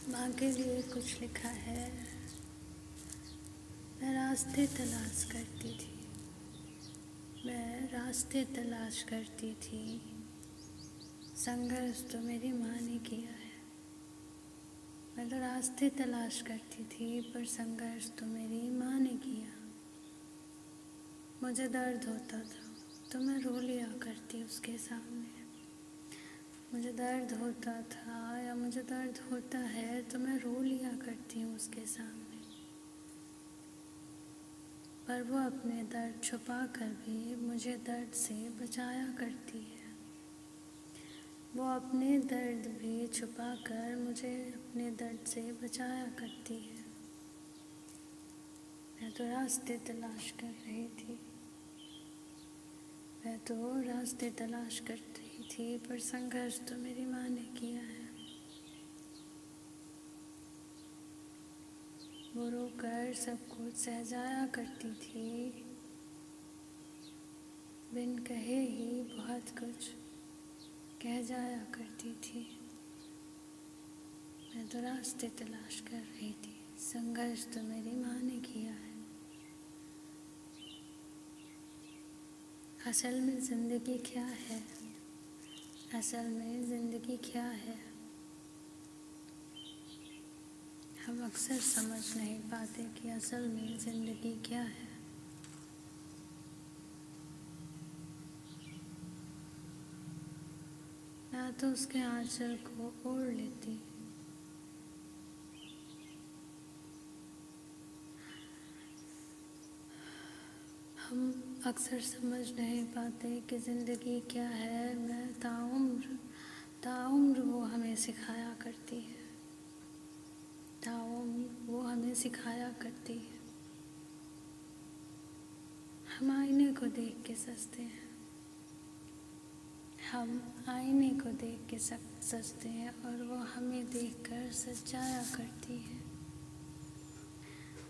माँ के लिए कुछ लिखा है। मैं रास्ते तलाश करती थी, मैं रास्ते तलाश करती थी। संघर्ष तो मेरी माँ ने किया है। मैं तो रास्ते तलाश करती थी, पर संघर्ष तो मेरी माँ ने किया। मुझे दर्द होता था तो मैं रो लिया करती उसके सामने। मुझे दर्द होता था या मुझे दर्द होता है तो मैं रो लिया करती हूँ उसके सामने। पर वो अपने दर्द छुपा कर भी मुझे दर्द से बचाया करती है। वो अपने दर्द भी छुपा कर मुझे अपने दर्द से बचाया करती है। मैं तो रास्ते तलाश कर रही थी, मैं तो रास्ते तलाश कर रही थी, पर संघर्ष तो मेरी माँ ने किया है। वो रोकर सब कुछ सहजाया करती थी, बिन कहे ही बहुत कुछ कह जाया करती थी। मैं तो रास्ते तलाश कर रही थी, संघर्ष तो मेरी माँ ने किया है। असल में ज़िंदगी क्या है? असल में ज़िंदगी क्या है? हम अक्सर समझ नहीं पाते कि असल में ज़िंदगी क्या है। मैं तो उसके आंचल को ओढ़ लेती, हम अक्सर समझ नहीं पाते कि ज़िंदगी क्या है। मैं ताउम्र वो हमें सिखाया करती है, ताउम्र वो हमें सिखाया करती है। हम आईने को देख के सजते हैं, हम आईने को देख के सजते हैं और वो हमें देखकर सजाया करती है।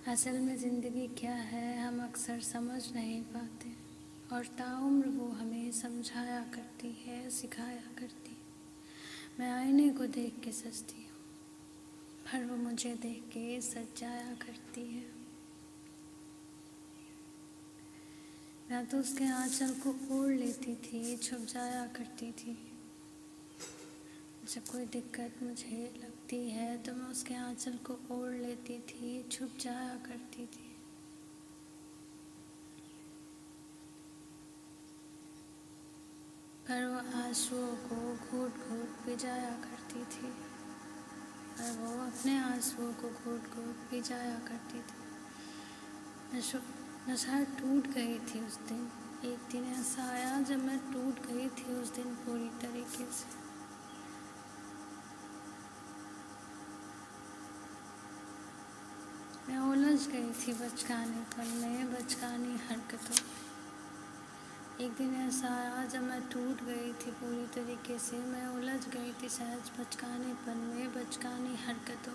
असल में ज़िंदगी क्या है हम अक्सर समझ नहीं पाते, और ताउम्र वो हमें समझाया करती है, सिखाया करती है। मैं आईने को देख के सजती हूँ, पर वो मुझे देख के सजाया करती है। मैं तो उसके आंचल को ओढ़ लेती थी, छुप जाया करती थी। जब कोई दिक्कत मुझे लगती है तो मैं उसके आंचल को ओढ़ लेती थी, छुप जाया करती थी। पर वो आंसुओं को घूट घूट पी जाया करती थी, और वो अपने आंसुओं को घूट घूट पी जाया करती थी। मैं शायद टूट गई थी उस दिन। एक दिन ऐसा आया जब मैं टूट गई थी उस दिन पूरी तरीके से। मैं उलझ गई थी बचकानेपन में, बचकानी हरकतों। एक दिन ऐसा आया जब मैं टूट गई थी पूरी तरीके से। मैं उलझ गई थी सहज बचकानेपन में, बचकानी हरकतों।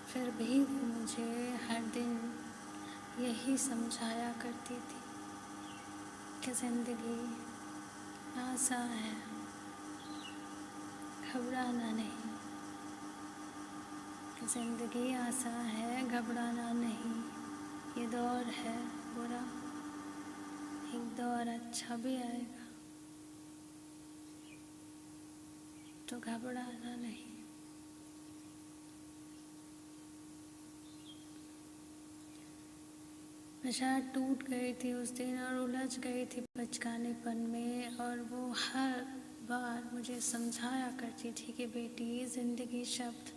फिर भी वो मुझे हर दिन यही समझाया करती थी कि ज़िंदगी आसान है, घबराना नहीं। ज़िंदगी आसान है, घबराना नहीं। ये दौर है बुरा, एक दौर अच्छा भी आएगा, तो घबराना नहीं। मैं शायद टूट गई थी उस दिन और उलझ गई थी बचकानेपन में, और वो हर बार मुझे समझाया करती थी कि बेटी, ज़िंदगी शब्द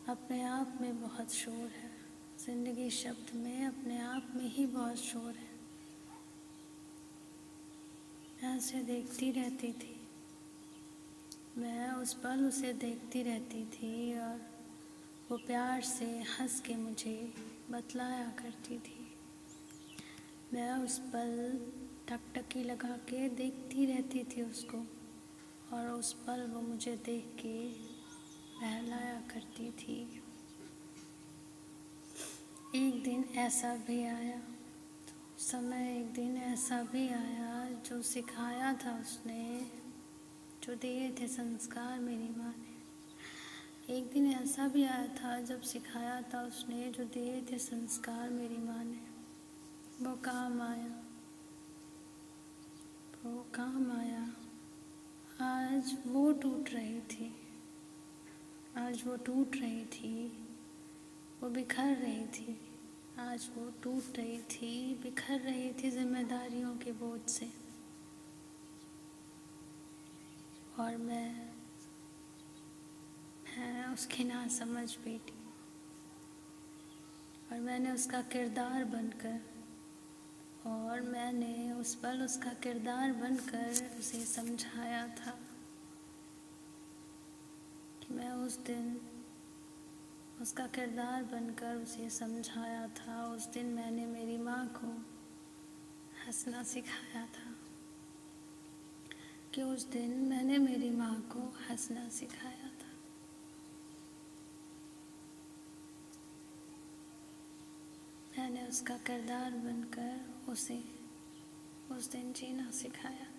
अपने आप में बहुत शोर है। ज़िंदगी शब्द में अपने आप में ही बहुत शोर है। मैं उसे देखती रहती थी, मैं उस पल उसे देखती रहती थी, और वो प्यार से हंस के मुझे बतलाया करती थी। मैं उस पल टकटकी लगा के देखती रहती थी उसको, और उस पल वो मुझे देख के बहलाया करती थी। एक दिन ऐसा भी आया, एक दिन ऐसा भी आया जो सिखाया था उसने जो दिए थे संस्कार मेरी माँ ने। एक दिन ऐसा भी आया था जब सिखाया था उसने, जो दिए थे संस्कार मेरी माँ ने, वो काम आया, वो काम आया। आज वो टूट रही थी, आज वो टूट रही थी, वो बिखर रही थी। आज वो टूट रही थी, बिखर रही थी जिम्मेदारियों के बोझ से। और मैं उसकी ना समझ बेटी, और मैंने उसका किरदार बनकर, और मैंने उस पल उसका किरदार बनकर उसे समझाया था कि मैं उस दिन उसका किरदार बनकर उसे समझाया था। उस दिन मैंने मेरी माँ को हंसना सिखाया था, कि उस दिन मैंने मेरी माँ को हंसना सिखाया था। मैंने उसका किरदार बनकर उसे उस दिन जीना सिखाया था।